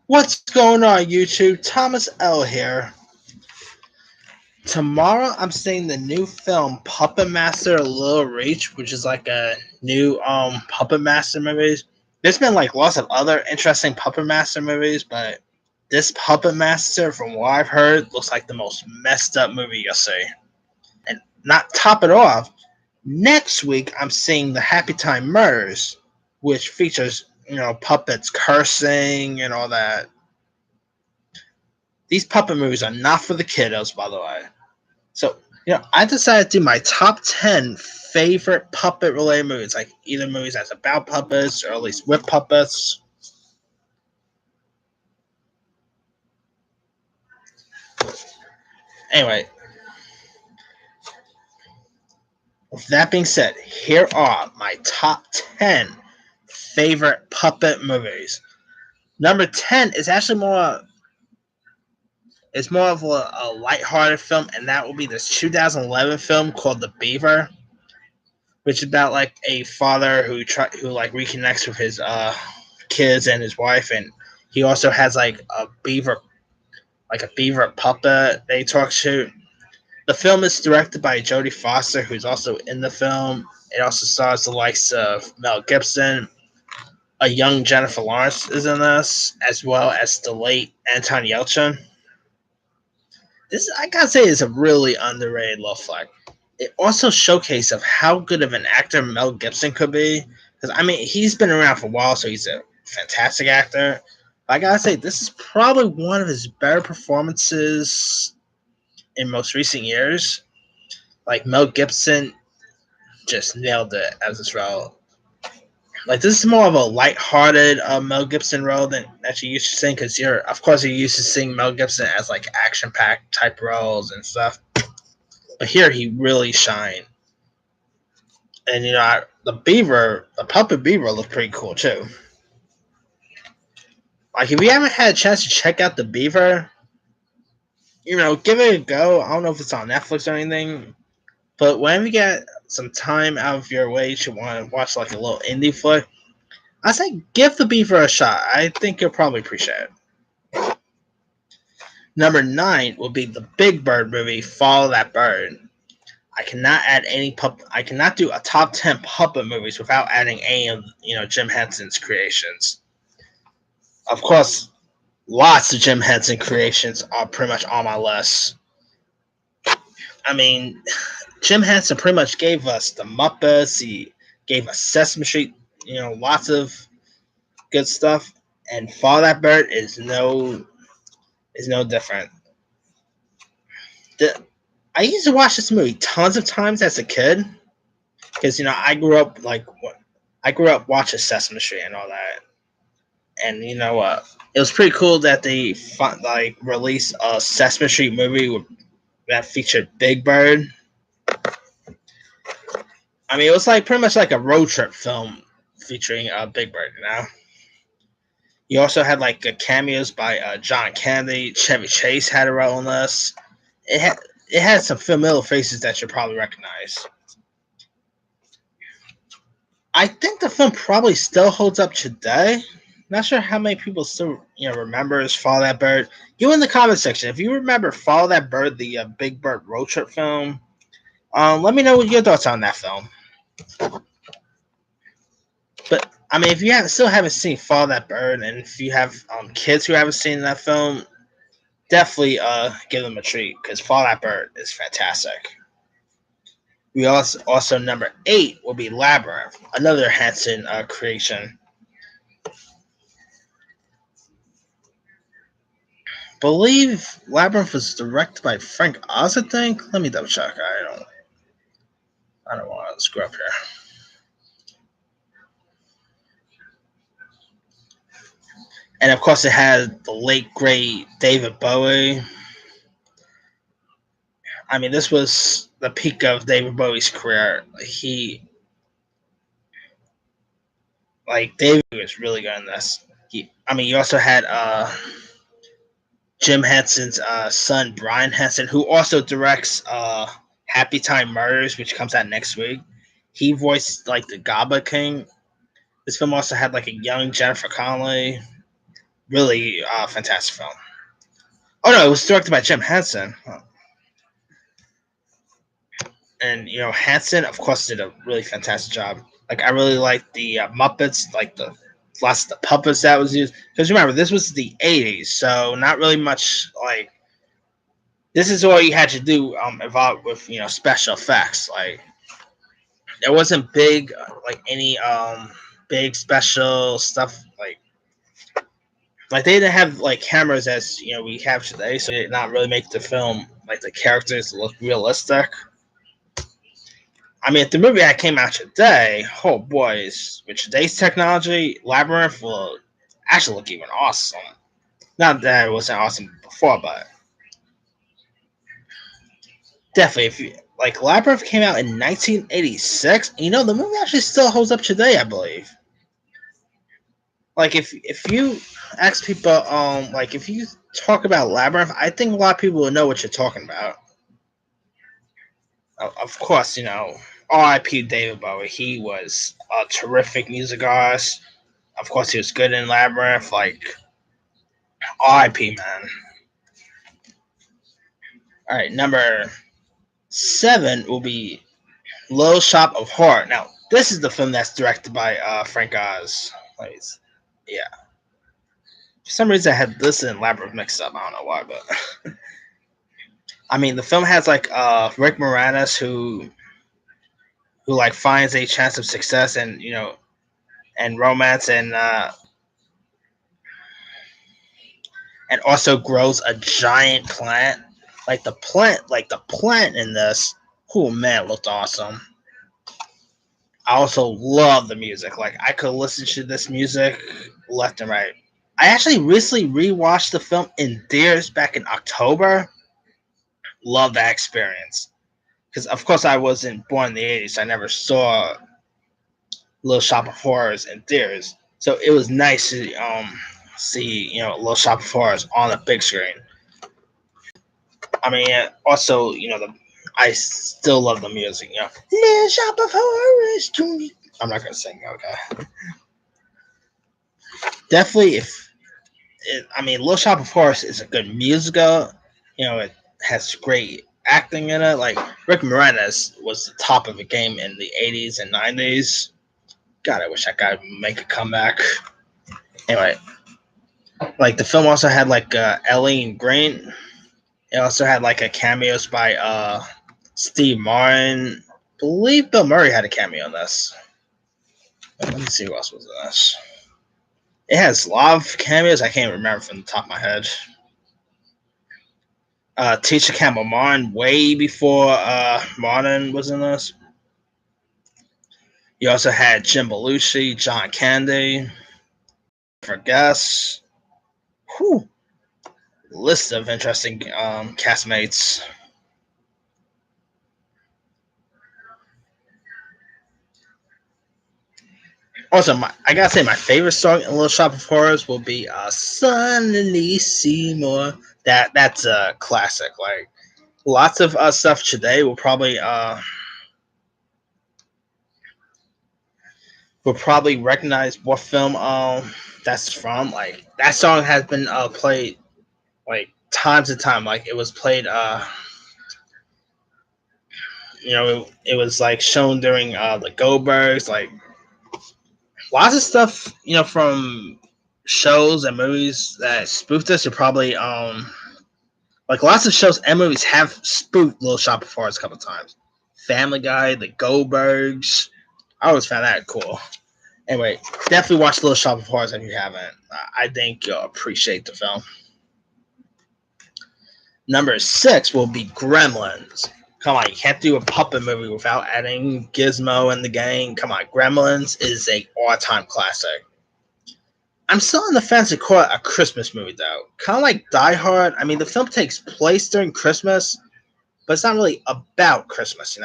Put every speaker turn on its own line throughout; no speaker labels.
What's going on, YouTube? Thomas L here. Tomorrow, I'm seeing the new film Puppet Master: Little Reach, which is like a new Puppet Master movies. There's been like lots of other interesting Puppet Master movies, but this Puppet Master, from what I've heard, looks like the most messed up movie you'll see. And not top it off, next week I'm seeing the Happy Time Murders, which features puppets cursing and all that. These puppet movies are not for the kiddos, by the way. So, I decided to do my top 10 favorite puppet related movies, like either movies that's about puppets or at least with puppets. Anyway, with that being said, here are my top 10 favorite puppet movies. Number 10 is actually more of a lighthearted film, and that will be this 2011 film called The Beaver, which is about like a father who like reconnects with his kids and his wife, and he also has like a beaver puppet they talk to. The film is directed by Jodie Foster, who's also in the film. It also stars the likes of Mel Gibson. A young Jennifer Lawrence is in this, as well as the late Anton Yelchin. This, I gotta say, is a really underrated love flick. It also showcases of how good of an actor Mel Gibson could be. Because I mean, he's been around for a while, so he's a fantastic actor. But I gotta say, this is probably one of his better performances in most recent years. Like Mel Gibson just nailed it as this role. Like this is more of a light-hearted Mel Gibson role than that you used to seeing, because you're used to seeing Mel Gibson as like action-packed type roles and stuff. But here he really shined. And the puppet beaver looked pretty cool too. Like if you haven't had a chance to check out the beaver, give it a go. I don't know if it's on Netflix or anything, but whenever you get some time out of your way to want to watch like a little indie flick, I say give the beaver a shot. I think you'll probably appreciate it. Number 9 will be the Big Bird movie, Follow That Bird. I cannot do a top 10 puppet movies without adding any of Jim Henson's creations. Of course, lots of Jim Henson creations are pretty much on my list. I mean, Jim Henson pretty much gave us the Muppets. He gave us Sesame Street. Lots of good stuff. And Follow That Bird is no different. I used to watch this movie tons of times as a kid because I grew up watching Sesame Street and all that. And it was pretty cool that they released a Sesame Street movie that featured Big Bird. I mean, it was like pretty much like a road trip film featuring Big Bird. You also had like cameos by John Candy. Chevy Chase had a role in this. It had some familiar faces that you probably recognize. I think the film probably still holds up today. Not sure how many people still remembers Follow That Bird. You in the comment section if you remember Follow That Bird, the Big Bird road trip film. Let me know what your thoughts on that film. But I mean, if you still haven't seen Follow That Bird, and if you have kids who haven't seen that film, definitely give them a treat because Follow That Bird is fantastic. We also number 8 will be Labyrinth, another Henson creation. Believe Labyrinth was directed by Frank Oz, I think. Let me double check. I don't want to screw up here. And of course, it had the late great David Bowie. I mean, this was the peak of David Bowie's career. David was really good in this. You also had Jim Henson's son, Brian Henson, who also directs Happy Time Murders, which comes out next week. He voiced like the Goblin King. This film also had like a young Jennifer Connelly. really fantastic film. Oh no, it was directed by Jim Henson. And Henson, of course, did a really fantastic job. Like I really liked the Muppets, like the lots of the puppets that was used. Because remember, this was the '80s, so not really much like this is all you had to do involved with special effects. Like there wasn't big like any big special stuff like they didn't have like cameras as we have today, so they did not really make the film like the characters look realistic. I mean, if the movie that came out today, oh boys, with today's technology, Labyrinth will actually look even awesome. Not that it wasn't awesome before, but definitely, if you like, Labyrinth came out in 1986. The movie actually still holds up today, I believe. Like, if you ask people, like if you talk about Labyrinth, I think a lot of people will know what you're talking about. Of course, R.I.P. David Bowie. He was a terrific music artist. Of course, he was good in Labyrinth. Like, R.I.P. Man. All right, number 7 will be Little Shop of Horror. Now, this is the film that's directed by Frank Oz. Like, yeah. For some reason, I had this and Labyrinth mixed up. I don't know why, but I mean, the film has like Rick Moranis who like finds a chance of success and and romance and also grows a giant plant. Like the plant in this, oh man, looked awesome. I also love the music. Like I could listen to this music left and right. I actually recently rewatched the film in theaters back in October. Love that experience because of course I wasn't born in the '80s. So I never saw Little Shop of Horrors in theaters. So it was nice to see Little Shop of Horrors on the big screen. I mean, also I still love the music. Little Shop of Horrors. I'm not gonna sing. Okay. Definitely, I mean, Little Shop of Horrors is a good musical. It has great acting in it. Like Rick Moranis was the top of the game in the '80s and '90s. God, I wish that guy would make a comeback. Anyway, like the film also had like Ellie Green. It also had like a cameos by Steve Martin. I believe Bill Murray had a cameo in this. Let me see who else was in this. It has a lot of cameos. I can't remember from the top of my head. Tisha Campbell Martin way before Martin was in this. You also had Jim Belushi, John Candy, for guests. Whew. List of interesting castmates. Also, I gotta say, my favorite song in Little Shop of Horrors will be "Suddenly Seymour." That's a classic. Like lots of stuff today will probably recognize what film that's from. Like that song has been played like times and time. Like it was played. It was like shown during the Goldbergs. Like lots of stuff. From shows and movies that spoofed us are probably like lots of shows and movies have spoofed Little Shop of Horrors a couple times. Family Guy, the Goldbergs. I always found that cool. Anyway, definitely watch Little Shop of Horrors if you haven't. I think you'll appreciate the film. Number 6 will be Gremlins. Come on, you can't do a puppet movie without adding Gizmo and the gang. Come on, Gremlins is a all-time classic. I'm still on the fence to call it a Christmas movie, though. Kind of like Die Hard. I mean, the film takes place during Christmas, but it's not really about Christmas.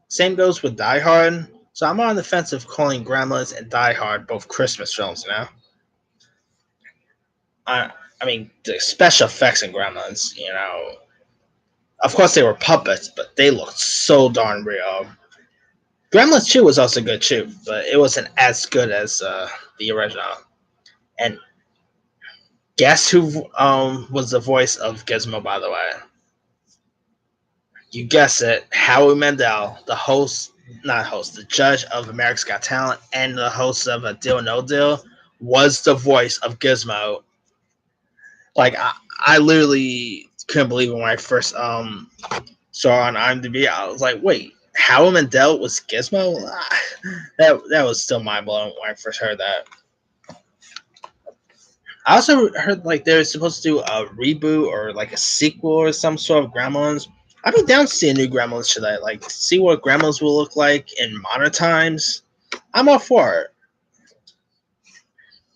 Same goes with Die Hard. So I'm on the fence of calling Gremlins and Die Hard both Christmas films. I mean, the special effects in Gremlins, of course they were puppets, but they looked so darn real. Gremlins 2 was also good too, but it wasn't as good as the original. And Guess who was the voice of Gizmo, by the way? You guess it. Howie Mandel, the host, not host, the judge of America's Got Talent and the host of A Deal No Deal, was the voice of Gizmo. Like I literally couldn't believe it when I first saw on IMDb. I was like, wait, Howie Mandel was Gizmo? That was still mind blowing when I first heard that. I also heard like they're supposed to do a reboot or like a sequel or some sort of Gremlins. I'd be down to see a new Gremlins today. Like see what Gremlins will look like in modern times. I'm all for it.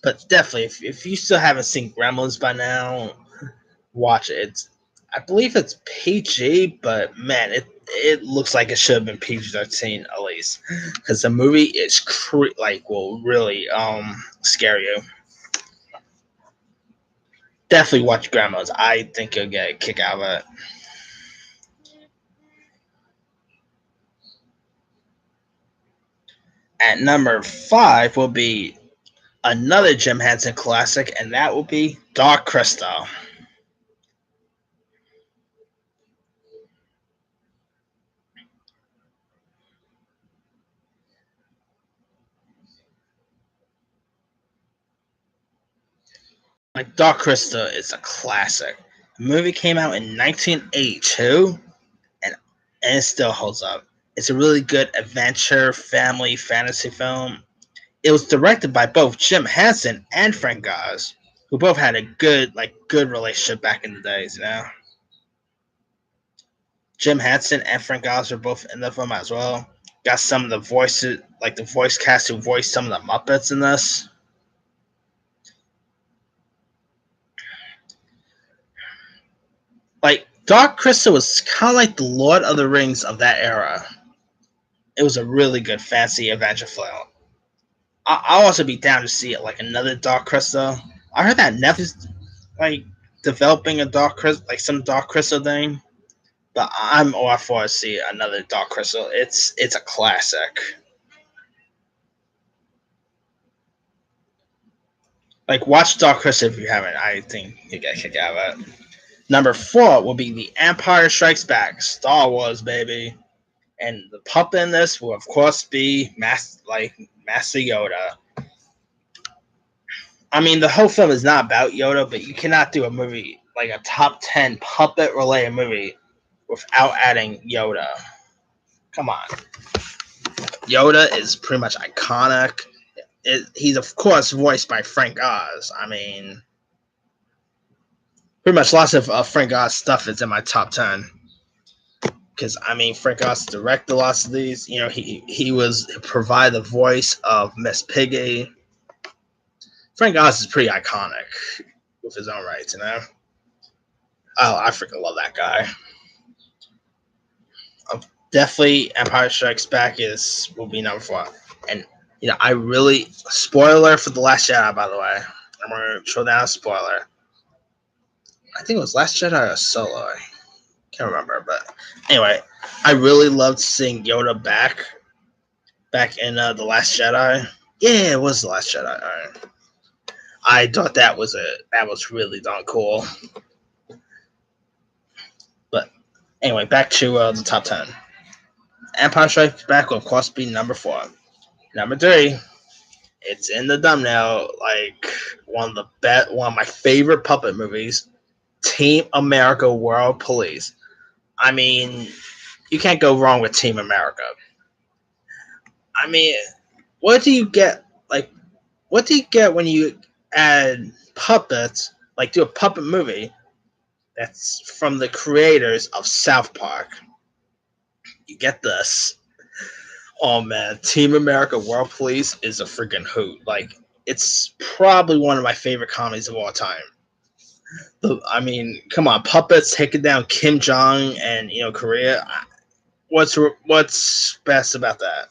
But definitely, if you still haven't seen Gremlins by now, watch it. I believe it's PG, but man, it looks like it should have been PG-13 at least, because the movie is like will really scare you. Definitely watch Gremlins. I think you'll get a kick out of it. At number 5 will be another Jim Henson classic, and that will be Dark Crystal. Like Dark Crystal is a classic. The movie came out in 1982, and and it still holds up. It's a really good adventure family fantasy film. It was directed by both Jim Henson and Frank Oz, who both had a good relationship back in the days. Jim Henson and Frank Oz were both in the film as well. Got some of the voices, like the voice cast who voiced some of the Muppets in this. Like Dark Crystal was kind of like the Lord of the Rings of that era. It was a really good fancy adventure film. I'll also be down to see it like another Dark Crystal. I heard that Netflix like developing a Dark Crystal, like some Dark Crystal thing. But I'm all for to see another Dark Crystal. It's a classic. Like watch Dark Crystal if you haven't. I think you get a kick out of it. Number 4 will be The Empire Strikes Back, Star Wars baby, and the puppet in this will of course be Master Yoda. I mean, the whole film is not about Yoda, but you cannot do a movie like a top 10 puppet related movie without adding Yoda. Come on. Yoda is pretty much iconic. He's, of course, voiced by Frank Oz. I mean, pretty much lots of Frank Oz stuff is in my top 10. Because, I mean, Frank Oz directed lots of these. You know, he was provide the voice of Miss Piggy. Frank Oz is pretty iconic with his own rights. Oh, I freaking love that guy. Definitely Empire Strikes Back will be number 4. And I really spoiler for the Last Jedi, by the way. I'm gonna throw down a spoiler. I think it was Last Jedi or Solo. I can't remember, but anyway, I really loved seeing Yoda back in the Last Jedi. Yeah, it was the Last Jedi. All right. I thought that was really darn cool. But anyway, back to the top 10. Empire Strikes Back will of course be number 4. Number 3, it's in the thumbnail. Like one of my favorite puppet movies, Team America: World Police. I mean, you can't go wrong with Team America. I mean, what do you get? Like, what do you get when you add puppets? Like, do a puppet movie that's from the creators of South Park. You get this. Oh man, Team America: World Police is a freaking hoot. Like, it's probably one of my favorite comedies of all time. I mean, come on, puppets taking down Kim Jong and Korea. What's best about that?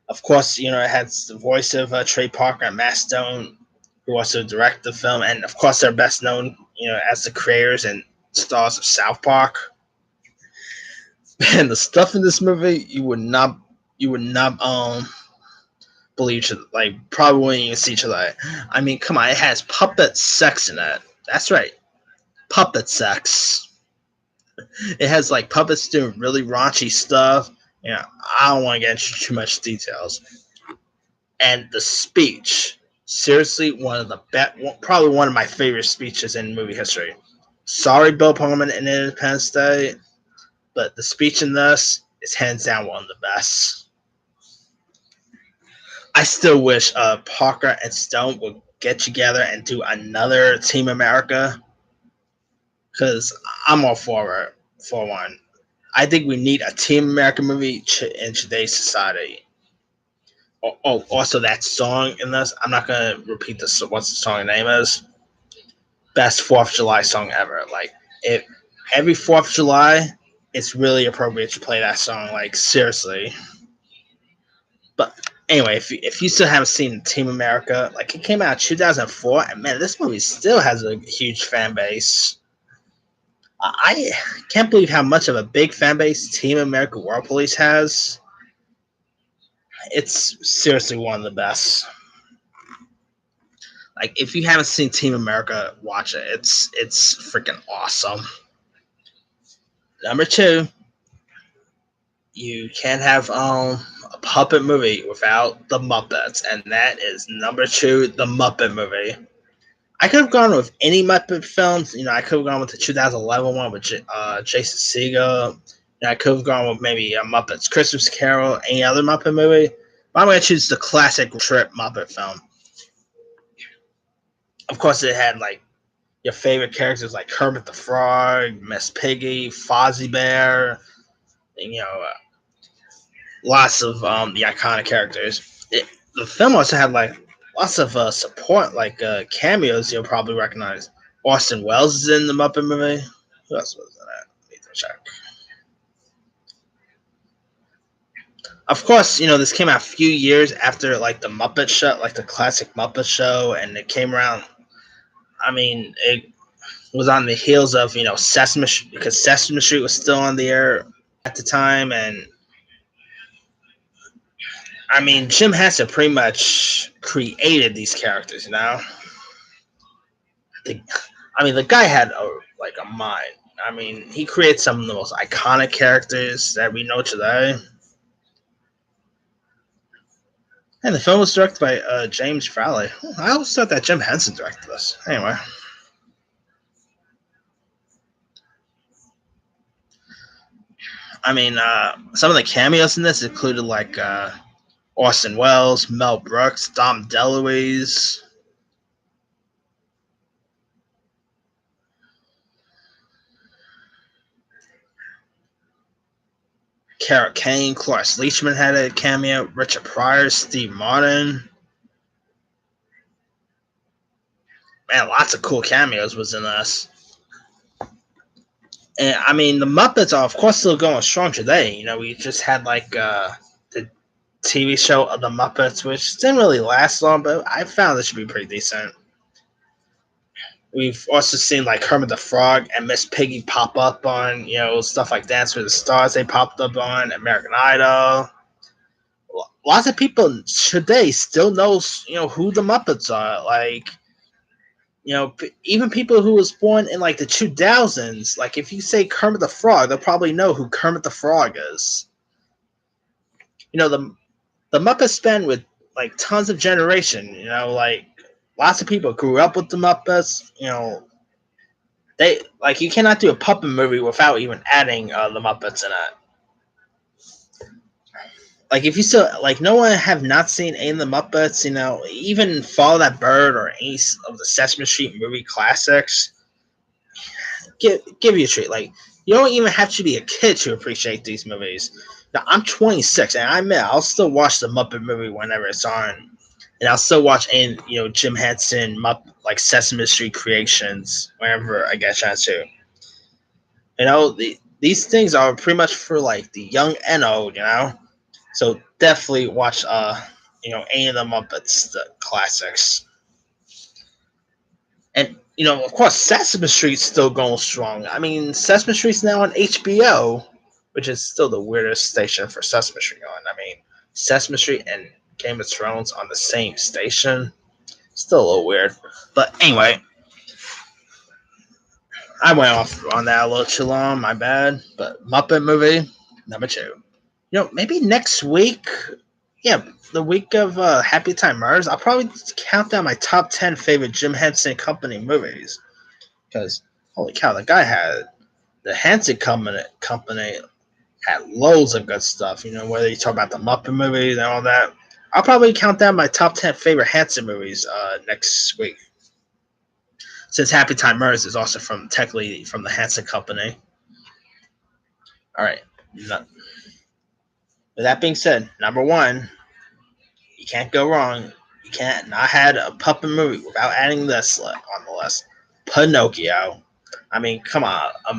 Of course, it has the voice of Trey Parker and Matt Stone, who also direct the film, and of course they're best known, as the creators and stars of South Park. And the stuff in this movie, you would not believe each other, like probably wouldn't even see each other. I mean, come on, it has puppet sex in it. That's right, puppet sex. It has like puppets doing really raunchy stuff. I don't want to get into too much details. And the speech, seriously, one of the best, probably one of my favorite speeches in movie history. Sorry, Bill Pullman in Independence Day, but the speech in this is hands down one of the best. I still wish Parker and Stone would get together and do another Team America, because I'm all for it. For one, I think we need a Team America movie in today's society. Also that song in this, I'm not gonna repeat this. What the song name is? Best 4th of July song ever. Like, it every 4th of July, it's really appropriate to play that song. Like, seriously. But anyway, if you still haven't seen Team America, like, it came out in 2004, and man, this movie still has a huge fan base. I can't believe how much of a big fan base Team America World Police has. It's seriously one of the best. Like, if you haven't seen Team America, watch it. It's freaking awesome. Number 2, you can't have a puppet movie without the Muppets, and that is number 2, the Muppet movie. I could have gone with any Muppet films. I could have gone with the 2011 one with Jason Segel. I could have gone with maybe a Muppets Christmas Carol, any other Muppet movie. But I'm going to choose the classic trip Muppet film. Of course, it had like your favorite characters like Kermit the Frog, Miss Piggy, Fozzie Bear, and, lots of the iconic characters. The film also had like lots of support, like cameos you'll probably recognize. Orson Welles is in the Muppet movie. Who else was in that? Need to check. Of course, this came out a few years after like the Muppet Show, like the classic Muppet Show, and it came around. I mean, it was on the heels of Sesame Street, because Sesame Street was still on the air at the time, and I mean, Jim Henson pretty much created these characters. The guy had a mind. I mean, he created some of the most iconic characters that we know today. And the film was directed by James Frawley. I always thought that Jim Henson directed this. Anyway. I mean, some of the cameos in this included like Orson Welles, Mel Brooks, Dom DeLuise. Carol Kane, Cloris Leachman had a cameo, Richard Pryor, Steve Martin. Man, lots of cool cameos was in this. And I mean, the Muppets are of course still going strong today. We just had like the TV show of the Muppets, which didn't really last long, but I found it should be pretty decent. We've also seen like Kermit the Frog and Miss Piggy pop up on, stuff like Dance with the Stars. They popped up on American Idol. Lots of people today still knows, who the Muppets are. Like, even people who was born in like the 2000s, like if you say Kermit the Frog, they'll probably know who Kermit the Frog is. The Muppets span with like tons of generation. Like lots of people grew up with the Muppets. They like you cannot do a puppet movie without even adding the Muppets in it. Like if you still like no one have not seen any of the Muppets, even Follow That Bird or any of the Sesame Street movie classics, give you a treat. Like you don't even have to be a kid to appreciate these movies. Now I'm 26, and I admit I'll still watch the Muppet movie whenever it's on, and I'll still watch any Jim Henson like Sesame Street creations whenever I get a chance to. These things are pretty much for like the young and old, So definitely watch any of the Muppets, the classics. And of course Sesame Street's still going strong. I mean, Sesame Street's now on HBO, which is still the weirdest station for Sesame Street on. I mean, Sesame Street and Game of Thrones on the same station. Still a little weird. But anyway, I went off on that a little too long, my bad. But Muppet movie, number two. Maybe next week, yeah, the week of Happy Time Murders, I'll probably count down my top 10 favorite Jim Henson Company movies. Because, holy cow, the Henson Company had loads of good stuff. Whether you talk about the Muppet movies and all that. I'll probably count down my top 10 favorite Henson movies next week. Since Happy Time Murders is also technically from the Henson Company. All right. With that being said, number one, you can't go wrong. You can't not have a puppet movie without adding this on the list. Pinocchio. I mean, come on, a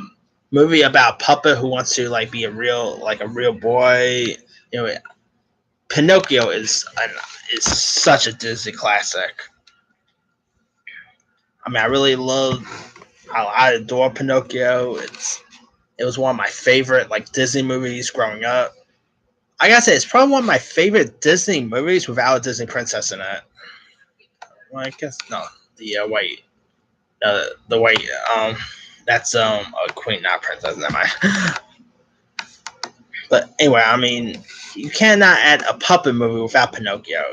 movie about a puppet who wants to be a real boy. Pinocchio is such a Disney classic. I mean, I adore Pinocchio. It was one of my favorite Disney movies growing up. I gotta say, it's probably one of my favorite Disney movies without a Disney princess in it. Well, I guess no, the white, the white, that's a queen, not princess. Never mind. But anyway, I mean, you cannot add a puppet movie without Pinocchio.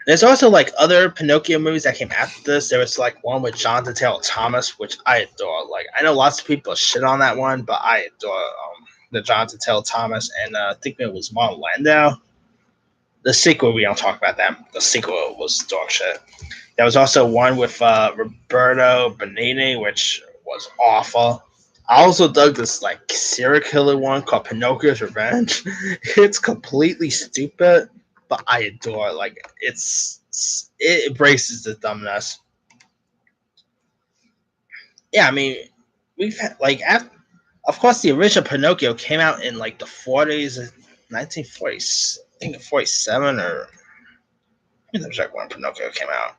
There's also other Pinocchio movies that came after this. There was one with Jonathan Taylor Thomas, which I adore. I know lots of people shit on that one, but I adore the Jonathan Taylor Thomas, and I think it was Marlon Landau. The sequel, we don't talk about that. The sequel was dog shit. There was also one with Roberto Benigni, which was awful. I also dug this serial killer one called Pinocchio's Revenge. It's completely stupid, but I adore it. It embraces the dumbness. Yeah, I mean, we've had of course, the original Pinocchio came out in the 40s, 1940s, I think 47 or. Let me check when Pinocchio came out.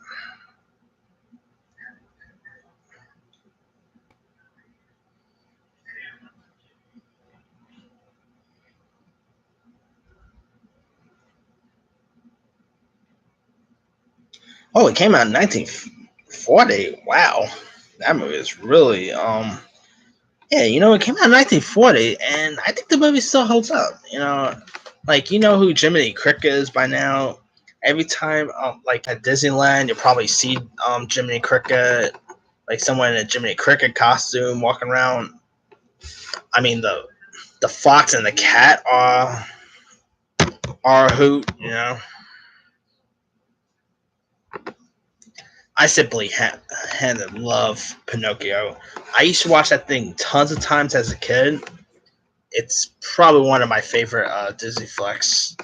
Oh, it came out in 1940. Wow, that movie is really Yeah, it came out in 1940, and I think the movie still holds up. Who Jiminy Cricket is by now. Every time, at Disneyland, you'll probably see Jiminy Cricket, someone in a Jiminy Cricket costume walking around. I mean, the fox and the cat are a hoot. I simply hand and love Pinocchio. I used to watch that thing tons of times as a kid. It's probably one of my favorite Disney flicks.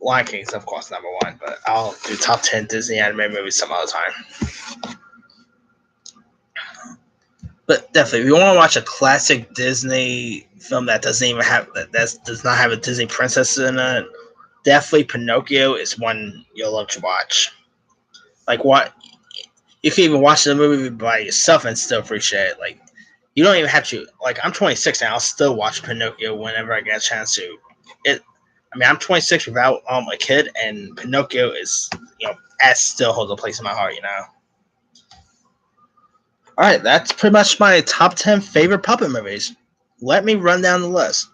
Lion King's, of course, number one, but I'll do top 10 Disney anime movies some other time. But definitely, if you want to watch a classic Disney film that doesn't even have that does not have a Disney princess in it, definitely Pinocchio is one you'll love to watch. What you can even watch the movie by yourself and still appreciate it. You don't even have to. I'm 26 and I'll still watch Pinocchio whenever I get a chance to. I'm 26 without a kid, and Pinocchio is still holds a place in my heart. All right, that's pretty much my top 10 favorite puppet movies. Let me run down the list.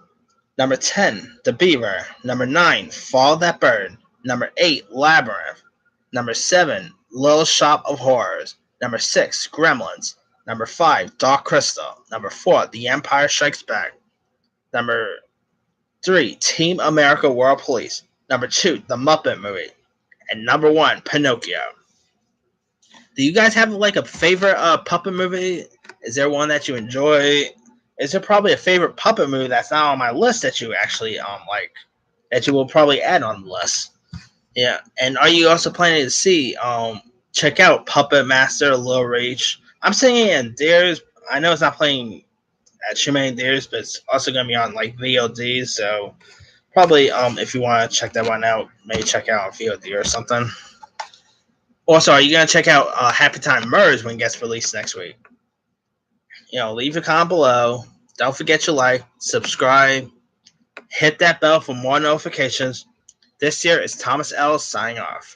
Number 10, The Beaver. Number 9, Fall That Bird. Number 8, Labyrinth. Number 7, Little Shop of Horrors. Number 6, Gremlins. Number 5, Dark Crystal. Number 4, The Empire Strikes Back. Number 3, Team America World Police. Number 2, The Muppet Movie. And number 1, Pinocchio. Do you guys have a favorite puppet movie? Is there one that you enjoy? Is there probably a favorite puppet movie that's not on my list that you actually that you will probably add on the list? Yeah, and are you also planning to check out Puppet Master Little Rage? I'm saying it in theaters. I know it's not playing at too many theaters, but it's also gonna be on VOD. So probably if you want to check that one out, maybe check out on VOD or something. Also, are you going to check out Happy Time Murders when it gets released next week? Leave a comment below. Don't forget to like, subscribe, hit that bell for more notifications. This year is Thomas L. signing off.